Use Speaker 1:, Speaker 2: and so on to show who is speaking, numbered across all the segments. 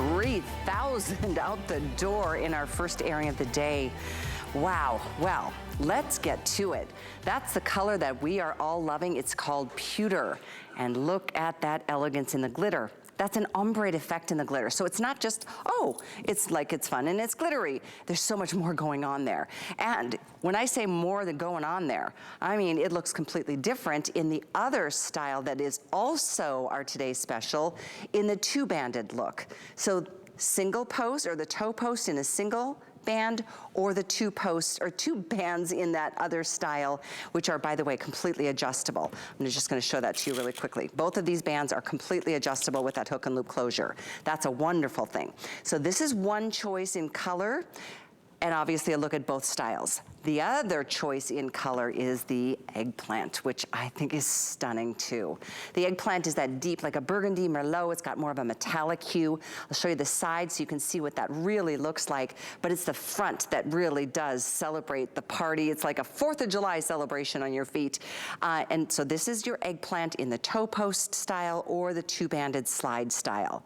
Speaker 1: 3,000 out the door in our first airing of the day. Wow, well, let's get to it. That's the color that we are all loving. It's called Pewter. And look at that elegance in the glitter. That's an ombre effect in the glitter. So it's not just, oh, it's like it's fun and it's glittery. There's so much more going on there. And when I say more than going on there, I mean it looks completely different in the other style that is also our today's special in the two-banded look. So single post or the toe post in a single band, or the two posts or two bands in that other style, which are, by the way, completely adjustable. I'm just gonna show that to you really quickly. Both of these bands are completely adjustable with that hook and loop closure. That's a wonderful thing. So this is one choice in color, and obviously a look at both styles. The other choice in color is the eggplant, which I think is stunning too. The eggplant is that deep, like a burgundy Merlot. It's got more of a metallic hue. I'll show you the side so you can see what that really looks like, but it's the front that really does celebrate the party. It's like a 4th of July celebration on your feet. And so this is your eggplant in the toe post style or the two-banded slide style.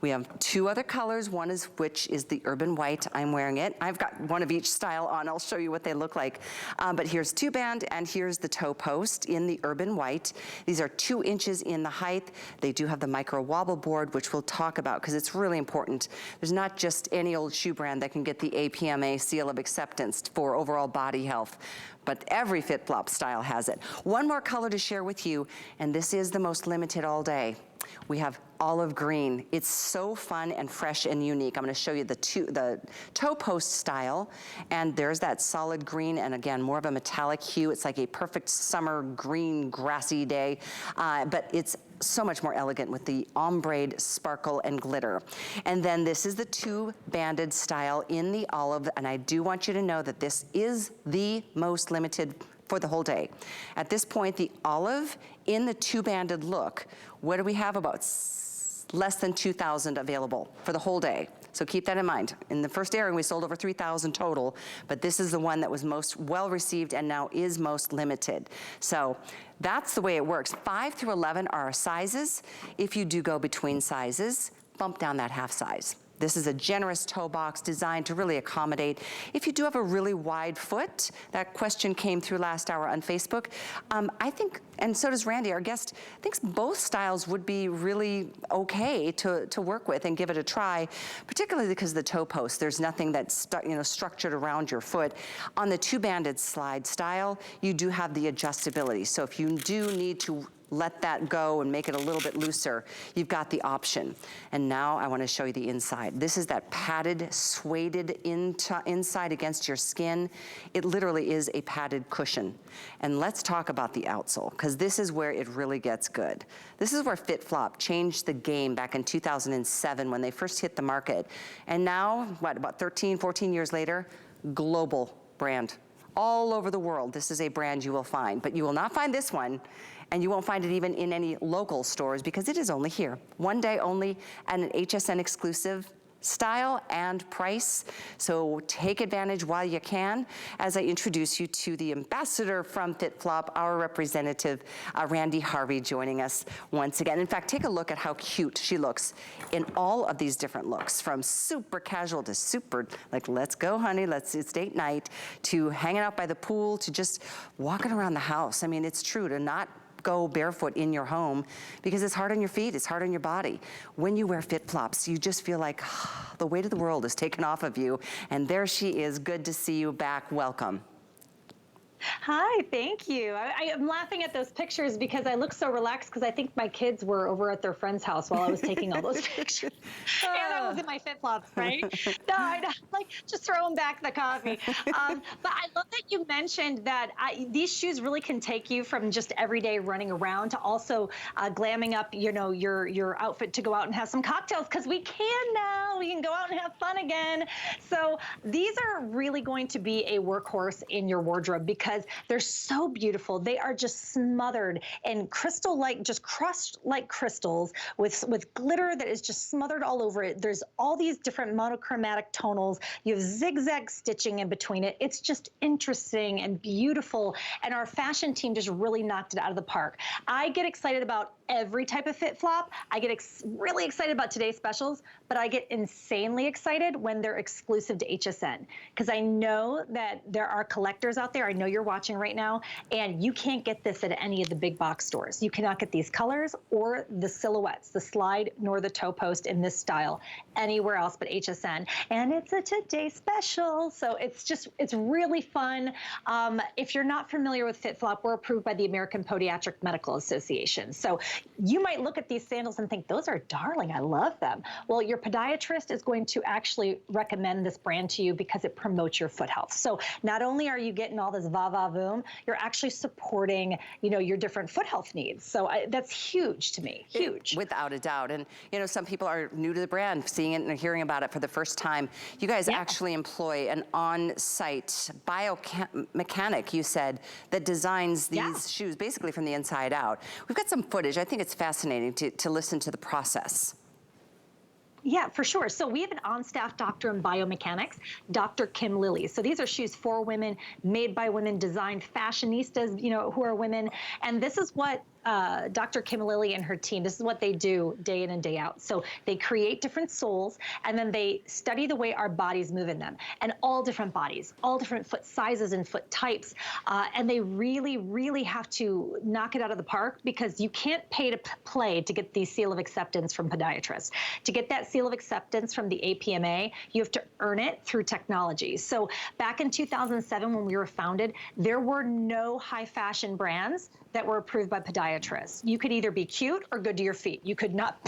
Speaker 1: We have two other colors. One is, which is the urban white. I'm wearing it. I've got one of each style on. I'll show you what they look like. But here's two band and here's the toe post in the urban white. These are 2 inches in the height. They do have the micro wobble board, which we'll talk about because it's really important. There's not just any old shoe brand that can get the APMA seal of acceptance for overall body health, but every FitFlop style has it. One more color to share with you, and this is the most limited all day. We have olive green. It's so fun and fresh and unique. I'm gonna show you the toe post style, and there's that solid green, and again, more of a metallic hue. It's like a perfect summer green grassy day, but it's so much more elegant with the ombre sparkle and glitter. And then this is the two-banded style in the olive, and I do want you to know that this is the most limited for the whole day. At this point, the olive in the two-banded look, what do we have? About less than 2,000 available for the whole day. So keep that in mind. In the first airing, we sold over 3,000 total, but this is the one that was most well-received and now is most limited. So that's the way it works. 5 through 11 are our sizes. If you do go between sizes, bump down that half size. This is a generous toe box designed to really accommodate. If you do have a really wide foot, that question came through last hour on Facebook. I think, and so does Randy, our guest, thinks both styles would be really okay to work with and give it a try, particularly because of the toe post. There's nothing that's structured around your foot. On the two-banded slide style, you do have the adjustability. So if you do need to let that go and make it a little bit looser, you've got the option. And now I want to show you the inside. This is that padded, suede inside against your skin. It literally is a padded cushion. And let's talk about the outsole, because this is where it really gets good. This is where FitFlop changed the game back in 2007 when they first hit the market. And now, what, about 13, 14 years later, global brand. All over the world, this is a brand you will find, but you will not find this one, and you won't find it even in any local stores because it is only here. One day only, and an HSN exclusive style and price. So take advantage while you can as I introduce you to the ambassador from FitFlop, our representative, Randy Harvey, joining us once again. In fact, take a look at how cute she looks in all of these different looks, from super casual to super, like, let's go, honey, it's date night, to hanging out by the pool, to just walking around the house. I mean, it's true to not go barefoot in your home because it's hard on your feet, it's hard on your body. When you wear FitFlops, you just feel like the weight of the world is taken off of you. And there she is. Good to see you back. Welcome.
Speaker 2: Hi, thank you. I am laughing at those pictures because I look so relaxed because I think my kids were over at their friend's house while I was taking all those pictures. And I was in my FitFlops, right? No, I know, like, just throwing back the coffee. But I love that you mentioned that these shoes really can take you from just everyday running around to also glamming up, your outfit to go out and have some cocktails, because we can now. We can go out and have fun again. So these are really going to be a workhorse in your wardrobe because because they're so beautiful. They are just smothered in crystal-like, just crushed like crystals with glitter that is just smothered all over it. There's all these different monochromatic tonals. You have zigzag stitching in between it. It's just interesting and beautiful. And our fashion team just really knocked it out of the park. I get excited about every type of FitFlop. I get really excited about today's specials, but I get insanely excited when they're exclusive to HSN, because I know that there are collectors out there. I know you're watching right now, and you can't get this at any of the big box stores. You cannot get these colors or the silhouettes, the slide nor the toe post in this style anywhere else but HSN. And it's a today special, so it's really fun. If you're not familiar with FitFlop, we're approved by the American Podiatric Medical Association. So you might look at these sandals and think, those are darling, I love them. Well, your podiatrist is going to actually recommend this brand to you because it promotes your foot health. So not only are you getting all this va-va-voom, you're actually supporting, your different foot health needs. So that's huge to me, huge.
Speaker 1: Without a doubt. And, some people are new to the brand, seeing it and hearing about it for the first time. You guys actually employ an on-site biomechanic, you said, that designs these shoes basically from the inside out. We've got some footage. I think it's fascinating to listen to the process.
Speaker 2: Yeah, for sure. So we have an on-staff doctor in biomechanics, Dr. Kim Lilly. So these are shoes for women, made by women, designed fashionistas, who are women. And this is what Dr. Kim Lilly and her team, this is what they do day in and day out. So they create different soles, and then they study the way our bodies move in them, and all different bodies, all different foot sizes and foot types. And they really, really have to knock it out of the park, because you can't pay to play to get the seal of acceptance from podiatrists. To get that seal of acceptance from the APMA, you have to earn it through technology. So back in 2007, when we were founded, there were no high fashion brands that were approved by podiatrists. You could either be cute or good to your feet. You could not,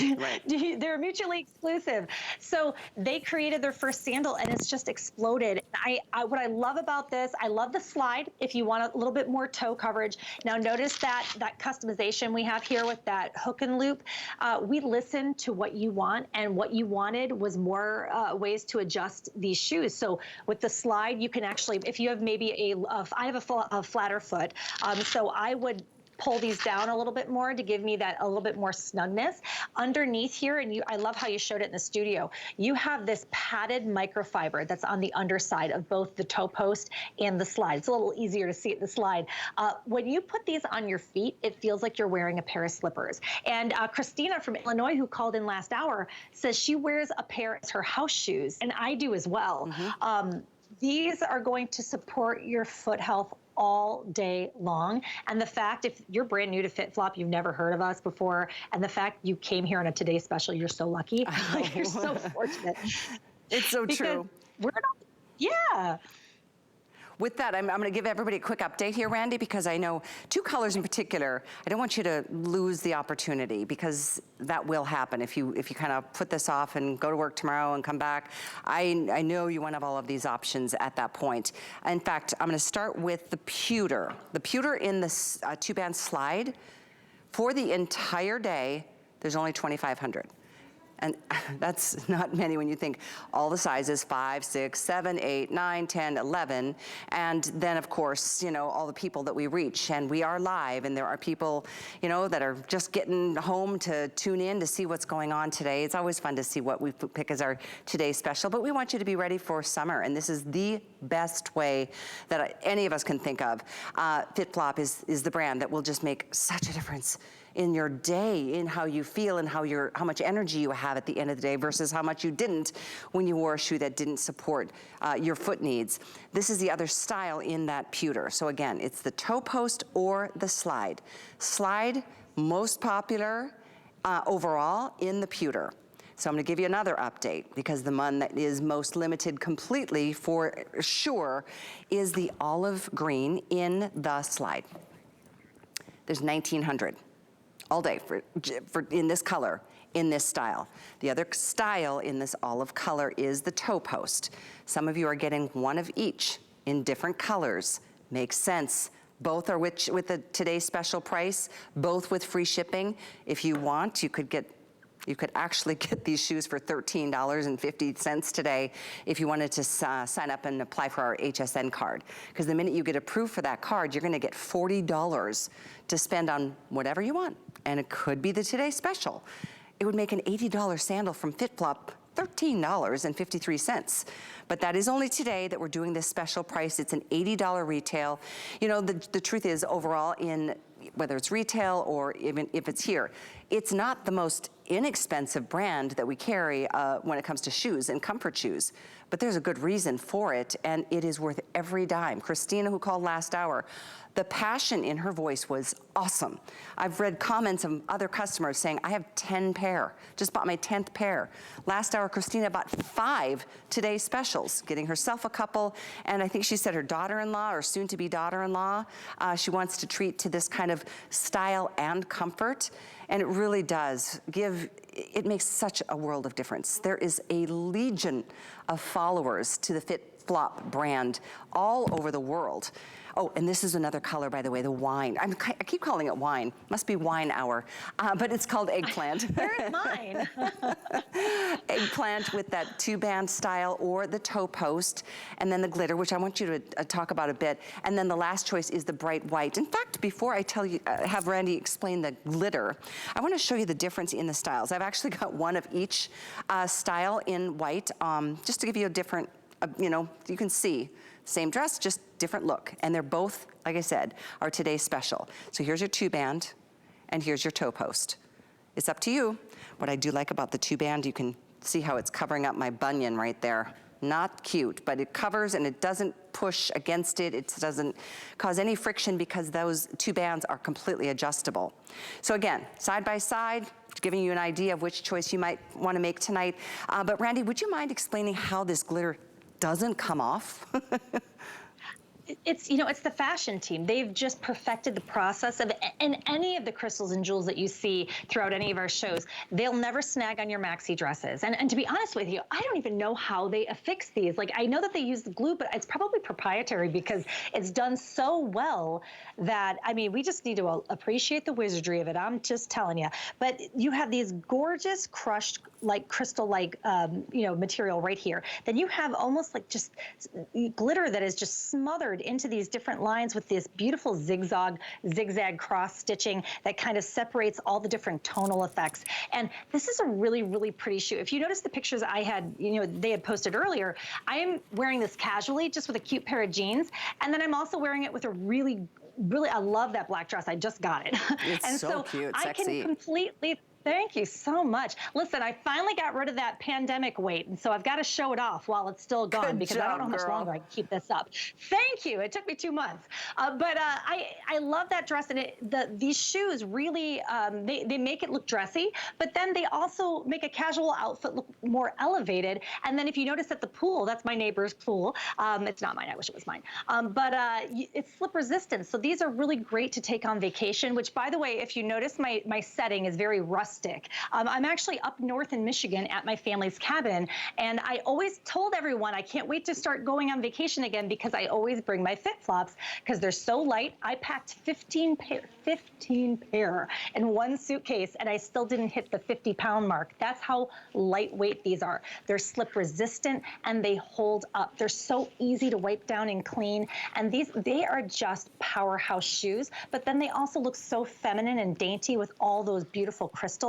Speaker 2: they're mutually exclusive. So they created their first sandal, and it's just exploded. What I love about this, I love the slide if you want a little bit more toe coverage. Now notice that customization we have here with that hook and loop. We listened to what you want, and what you wanted was more ways to adjust these shoes. So with the slide, you can actually, if you have maybe I have a flatter foot, so I would pull these down a little bit more to give me that a little bit more snugness. Underneath here, and I love how you showed it in the studio, you have this padded microfiber that's on the underside of both the toe post and the slide. It's a little easier to see it in the slide. When you put these on your feet, it feels like you're wearing a pair of slippers. And Christina from Illinois, who called in last hour, says she wears a pair as her house shoes, and I do as well. These are going to support your foot health all day long. And the fact, if you're brand new to FitFlop, you've never heard of us before, and the fact you came here on a Today Special, you're so lucky. You're so fortunate.
Speaker 1: It's so true.
Speaker 2: We're not,
Speaker 1: With that, I'm going to give everybody a quick update here, Randy, because I know two colors in particular. I don't want you to lose the opportunity, because that will happen if you kind of put this off and go to work tomorrow and come back. I know you want to have all of these options at that point. In fact, I'm going to start with the pewter. The pewter in this two-band slide, for the entire day, there's only 2,500. And that's not many when you think all the sizes, 5, 6, 7, 8, 9, 10, 11. And then, of course, all the people that we reach. And we are live, and there are people, that are just getting home to tune in to see what's going on today. It's always fun to see what we pick as our today's special. But we want you to be ready for summer. And this is the best way that any of us can think of. FitFlop is the brand that will just make such a difference in your day, in how you feel and how much energy you have at the end of the day versus how much you didn't when you wore a shoe that didn't support your foot needs. This is the other style in that pewter. So again, it's the toe post or the slide. Slide, most popular overall in the pewter. So I'm gonna give you another update, because the one that is most limited completely for sure is the olive green in the slide. There's 1,900. All day for in this color, in this style. The other style in this olive color is the toe post. Some of you are getting one of each in different colors. Makes sense. Both are with the today's special price, both with free shipping. If you want, you could get You could actually get these shoes for $13.50 today if you wanted to sign up and apply for our HSN card. Because the minute you get approved for that card, you're gonna get $40 to spend on whatever you want. And it could be the Today Special. It would make an $80 sandal from FitFlop $13.53. But that is only today that we're doing this special price. It's an $80 retail. You know, the truth is overall in whether it's retail or even if it's here, it's not the most inexpensive brand that we carry when it comes to shoes and comfort shoes. But there's a good reason for it, and it is worth every dime. Christina, who called last hour, the passion in her voice was awesome. I've read comments of other customers saying, I have 10 pair, just bought my 10th pair. Last hour, Christina bought 5 Today Specials, getting herself a couple, and I think she said her daughter-in-law or soon-to-be daughter-in-law, she wants to treat to this kind of style and comfort. And it really does it makes such a world of difference. There is a legion of followers to the FitFlop brand all over the world. Oh, and this is another color, by the way, the wine. I keep calling it wine. Must be wine hour, but it's called eggplant.
Speaker 2: Here's mine.
Speaker 1: Eggplant with that 2-band style or the toe post, and then the glitter, which I want you to talk about a bit. And then the last choice is the bright white. In fact, before I tell you, have Randy explain the glitter, I want to show you the difference in the styles. I've actually got one of each style in white, just to give you a different, you know, you can see. Same dress, just different look. And they're both, like I said, are today's special. So here's your 2-band, and here's your toe post. It's up to you. What I do like about the 2-band, you can see how it's covering up my bunion right there. Not cute, but it covers and it doesn't push against it. It doesn't cause any friction because those 2 bands are completely adjustable. So again, side by side, giving you an idea of which choice you might want to make tonight. But Randy, would you mind explaining how this glitter doesn't come off?
Speaker 2: It's, you know, it's the fashion team. They've just perfected the process of, and any of the crystals and jewels that you see throughout any of our shows, they'll never snag on your maxi dresses. And to be honest with you, I don't even know how they affix these. Like, I know that they use the glue, but it's probably proprietary because it's done so well that, I mean, we just need to appreciate the wizardry of it. I'm just telling you. But you have these gorgeous crushed, like crystal-like, you know, material right here. Then you have almost like just glitter that is just smothered into these different lines with this beautiful zigzag cross stitching that kind of separates all the different tonal effects. And this is a really, really pretty shoe. If you notice the pictures I had, you know, they had posted earlier, I am wearing this casually just with a cute pair of jeans. And then I'm also wearing it with a really, I love that black dress. I just got it.
Speaker 1: It's
Speaker 2: and
Speaker 1: so cute,
Speaker 2: I
Speaker 1: sexy.
Speaker 2: can completely, thank you so much. Listen, I finally got rid of that pandemic weight, and so I've got to show it off while it's still gone because I don't know how much longer I can keep this up. Thank you. It took me 2 months. But I love that dress, and these shoes really, they make it look dressy, but then they also make a casual outfit look more elevated. And then if you notice at the pool, that's my neighbor's pool. It's not mine. I wish it was mine. But it's slip resistant. So these are really great to take on vacation, which, by the way, if you notice, my setting is very rustic. I'm actually up north in Michigan at my family's cabin, and I always told everyone I can't wait to start going on vacation again because I always bring my FitFlops because they're so light. I packed 15 pair in one suitcase, and I still didn't hit the 50-pound mark. That's how lightweight these are. They're slip resistant, and they hold up. They're so easy to wipe down and clean, and they are just powerhouse shoes, but then they also look so feminine and dainty with all those beautiful crystals.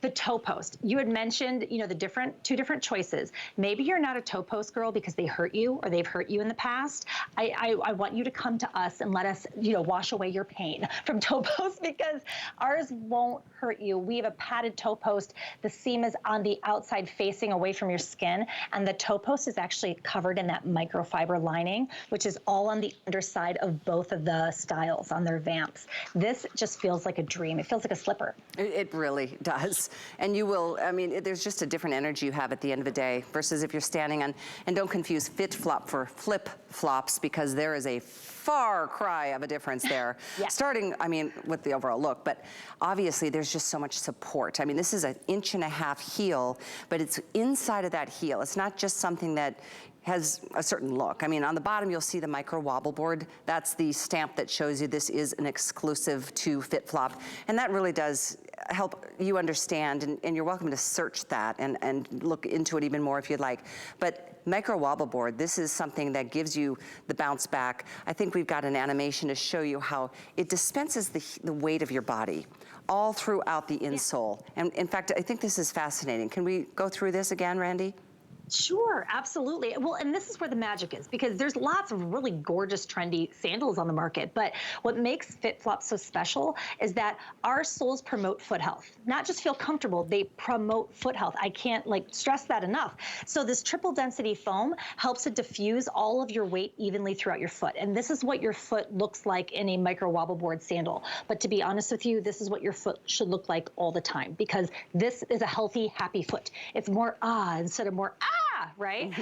Speaker 2: The toe post, you had mentioned, you know, the two different choices. Maybe you're not a toe post girl because they hurt you or they've hurt you in the past. I want you to come to us and let us, you know, wash away your pain from toe post because ours won't hurt you. We have a padded toe post. The seam is on the outside facing away from your skin, and the toe post is actually covered in that microfiber lining, which is all on the underside of both of the styles on their vamps. This just feels like a dream. It feels like a slipper.
Speaker 1: It really does. And you will, I mean, there's just a different energy you have at the end of the day versus if you're standing on, and don't confuse FitFlop for flip flops because there is a far cry of a difference there.
Speaker 2: Yes.
Speaker 1: Starting, I mean, with the overall look, but obviously there's just so much support. I mean, this is an 1.5-inch heel, but it's inside of that heel. It's not just something that has a certain look. I mean, on the bottom, you'll see the micro wobble board. That's the stamp that shows you this is an exclusive to FitFlop. And that really does, help you understand, and you're welcome to search that and look into it even more if you'd like. But micro wobble board, this is something that gives you the bounce back. I think we've got an animation to show you how it dispenses the weight of your body all throughout the insole. And in fact, I think this is fascinating. Can we go through this again, Randy?
Speaker 2: Sure, absolutely. Well, and this is where the magic is, because there's lots of really gorgeous, trendy sandals on the market. But what makes FitFlop so special is that our soles promote foot health. Not just feel comfortable, they promote foot health. I can't stress that enough. So this triple density foam helps to diffuse all of your weight evenly throughout your foot. And this is what your foot looks like in a micro wobble board sandal. But to be honest with you, this is what your foot should look like all the time, because this is a healthy, happy foot. It's more instead of more right?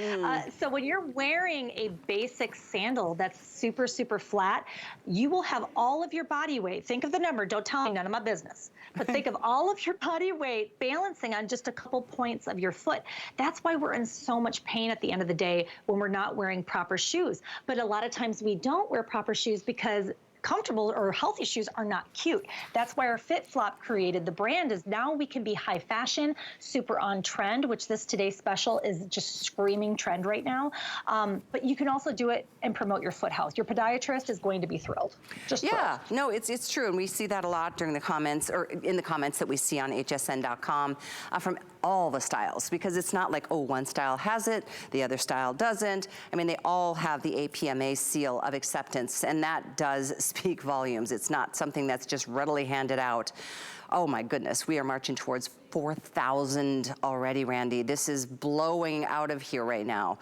Speaker 2: So when you're wearing a basic sandal that's super, super flat, you will have all of your body weight. Think of the number. Don't tell me, none of my business. But think of all of your body weight balancing on just a couple points of your foot. That's why we're in so much pain at the end of the day when we're not wearing proper shoes. But a lot of times we don't wear proper shoes because comfortable or healthy shoes are not cute. That's why our FitFlop created the brand, is now we can be high fashion, super on trend, which this today's special is just screaming trend right now. But you can also do it and promote your foot health. Your podiatrist is going to be thrilled. Just
Speaker 1: yeah,
Speaker 2: thrilled.
Speaker 1: no, it's true, and we see that a lot during the comments, or in the comments that we see on hsn.com from all the styles, because it's not like, oh, one style has it, the other style doesn't. I mean, they all have the APMA seal of acceptance, and that does speak volumes. It's not something that's just readily handed out. Oh my goodness, we are marching towards 4,000 already, Randy. This is blowing out of here right now.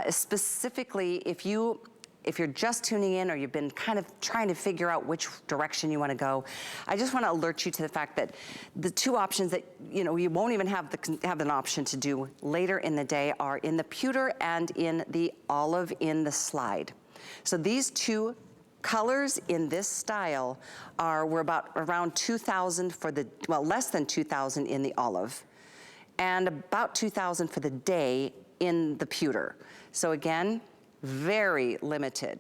Speaker 1: Specifically, if you're just tuning in, or you've been kind of trying to figure out which direction you want to go, I just want to alert you to the fact that the two options that you won't even have an option to do later in the day are in the pewter and in the olive in the slide. So these two colors in this style we're about around 2,000 for the, well, less than 2,000 in the olive, and about 2,000 for the day in the pewter. So again, very limited.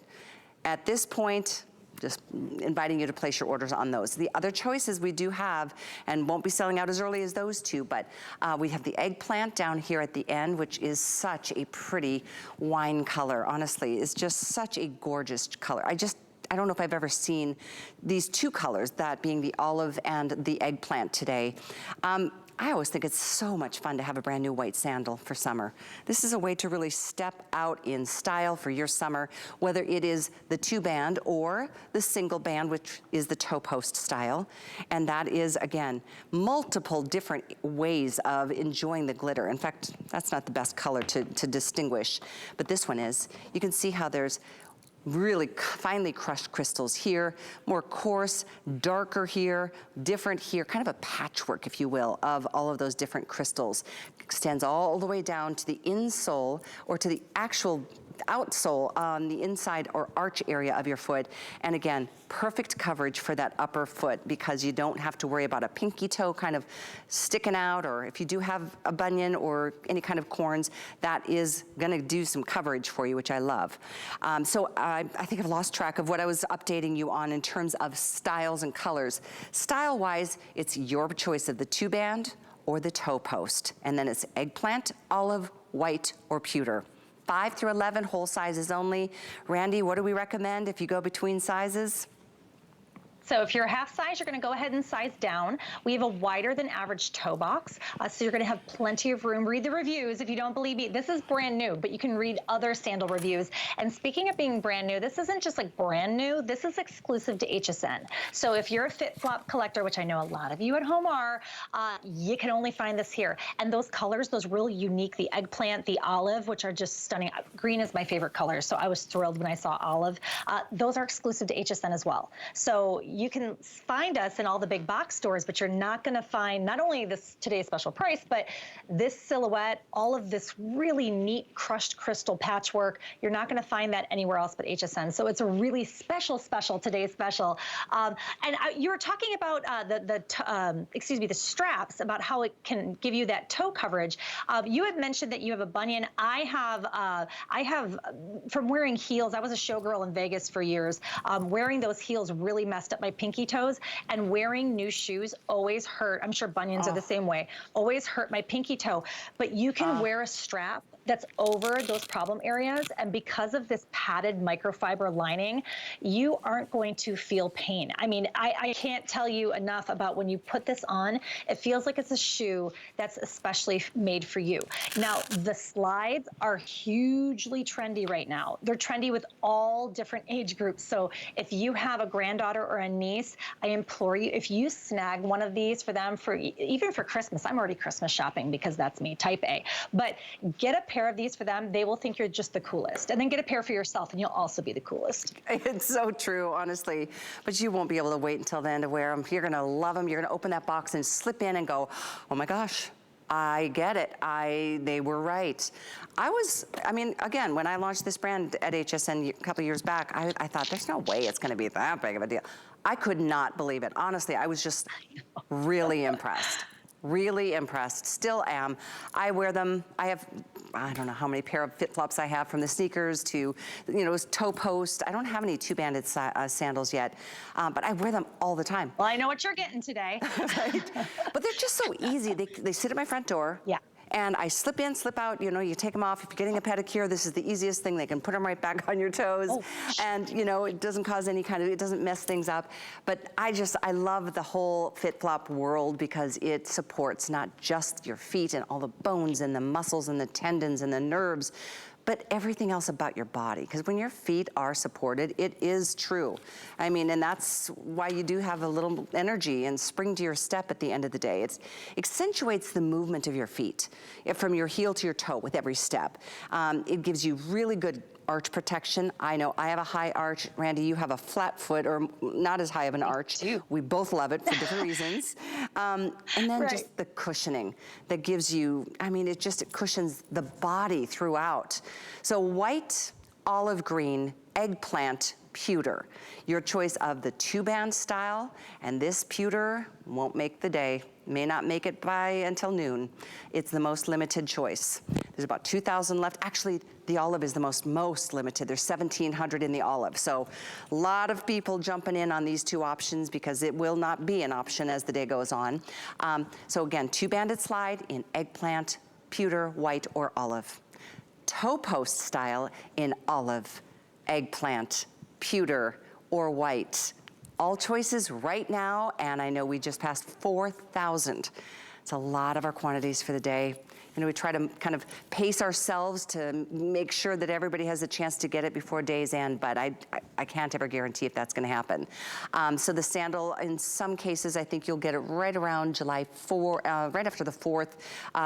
Speaker 1: At this point, just inviting you to place your orders on those. The other choices we do have, and won't be selling out as early as those two, but we have the eggplant down here at the end, which is such a pretty wine color. Honestly, it's just such a gorgeous color. I don't know if I've ever seen these two colors, that being the olive and the eggplant today. I always think it's so much fun to have a brand new white sandal for summer. This is a way to really step out in style for your summer, whether it is the 2-band or the single band, which is the ToePost style. And that is, again, multiple different ways of enjoying the glitter. In fact, that's not the best color to distinguish, but this one is. You can see how there's really finely crushed crystals here, more coarse, darker here, different here, kind of a patchwork, if you will, of all of those different crystals. Extends all the way down to the insole, or to the actual outsole on the inside or arch area of your foot. And again, perfect coverage for that upper foot, because you don't have to worry about a pinky toe kind of sticking out, or if you do have a bunion or any kind of corns, that is gonna do some coverage for you, which I love. So I think I've lost track of what I was updating you on in terms of styles and colors. Style-wise, it's your choice of the 2-band or the ToePost. And then it's eggplant, olive, white, or pewter. 5 through 11, whole sizes only. Randy, what do we recommend if you go between sizes?
Speaker 2: So if you're a half size, you're gonna go ahead and size down. We have a wider than average toe box, so you're gonna have plenty of room. Read the reviews if you don't believe me. This is brand new, but you can read other sandal reviews. And speaking of being brand new, this isn't just like brand new, this is exclusive to HSN. So if you're a FitFlop collector, which I know a lot of you at home are, you can only find this here. And those colors, those really unique, the eggplant, the olive, which are just stunning. Green is my favorite color, so I was thrilled when I saw olive. Those are exclusive to HSN as well. So you can find us in all the big box stores, but you're not going to find not only this today's special price, but this silhouette, all of this really neat crushed crystal patchwork. You're not going to find that anywhere else but HSN. So it's a really special today's special. And you were talking about the straps, about how it can give you that toe coverage. You had mentioned that you have a bunion. I have from wearing heels. I was a showgirl in Vegas for years. Wearing those heels really messed up my my pinky toes, and wearing new shoes always hurt. I'm sure bunions are the same way. Always hurt my pinky toe. But you can wear a strap that's over those problem areas, and because of this padded microfiber lining, you aren't going to feel pain. I mean, I can't tell you enough about when you put this on, it feels like it's a shoe that's especially made for you. Now, the slides are hugely trendy right now. They're trendy with all different age groups. So if you have a granddaughter or a niece, I implore you, if you snag one of these for them, for even for Christmas, I'm already Christmas shopping because that's me, type A, but get a pair of these for them. They will think you're just the coolest. And then get a pair for yourself and you'll also be the coolest.
Speaker 1: It's so true, honestly. But you won't be able to wait until then to wear them. You're gonna love them. You're gonna open that box and slip in and go, oh my gosh, I get it. They were right. I mean, again, when I launched this brand at HSN a couple years back, I thought there's no way it's gonna be that big of a deal. I could not believe it. Honestly, I was just really impressed. Really impressed, still am. I wear them, I don't know how many pair of FitFlops I have, from the sneakers to, you know, ToePost. I don't have any two-banded sandals yet, but I wear them all the time.
Speaker 2: Well, I know what you're getting today.
Speaker 1: Right? But they're just so easy. They sit at my front door.
Speaker 2: Yeah.
Speaker 1: And I slip in, slip out, you know, you take them off. If you're getting a pedicure, this is the easiest thing. They can put them right back on your toes. Oh. And, you know, it doesn't cause any kind of, it doesn't mess things up. But I love the whole FitFlop world because it supports not just your feet and all the bones and the muscles and the tendons and the nerves, but everything else about your body. Because when your feet are supported, it is true. I mean, and that's why you do have a little energy and spring to your step at the end of the day. It accentuates the movement of your feet from your heel to your toe with every step. It gives you really good arch protection. I know I have a high arch. Randy, you have a flat foot or not as high of an arch. We both love it for different reasons. And then just the cushioning that gives you, I mean, it cushions the body throughout. So white, olive green, eggplant, pewter. Your choice of the two-band style, and this pewter won't make the day. May not make it by until noon. It's the most limited choice. There's about 2,000 left. Actually, the olive is the most limited. There's 1,700 in the olive. So a lot of people jumping in on these two options because it will not be an option as the day goes on. So again, two-banded slide in eggplant, pewter, white, or olive. ToePost style in olive, eggplant, pewter, or white. All choices right now, and I know we just passed 4,000. It's a lot of our quantities for the day. You know, we try to kind of pace ourselves to make sure that everybody has a chance to get it before day's end, but I can't ever guarantee if that's gonna happen. So the sandal, in some cases, I think you'll get it right around July 4, right after the 4th.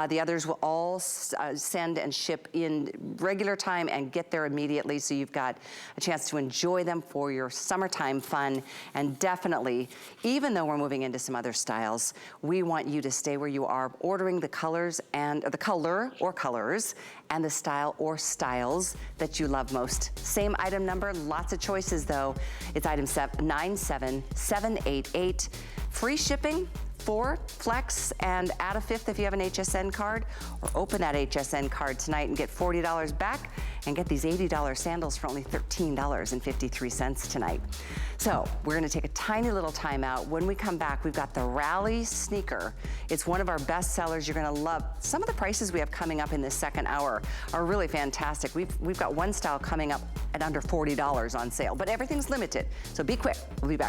Speaker 1: The others will all send and ship in regular time and get there immediately, so you've got a chance to enjoy them for your summertime fun. And definitely, even though we're moving into some other styles, we want you to stay where you are, ordering the colors and the color or colors and the style or styles that you love most. Same item number, lots of choices though. It's item 97788. Free shipping, 4 flex, and add a 5th if you have an HSN card, or open that HSN card tonight and get $40 back and get these $80 sandals for only $13.53 tonight. So we're gonna take a tiny little time out. When we come back, we've got the Rally sneaker. It's one of our best sellers. You're gonna love. Some of the prices we have coming up in this second hour are really fantastic. We've got one style coming up at under $40 on sale, but everything's limited. So be quick, we'll be back.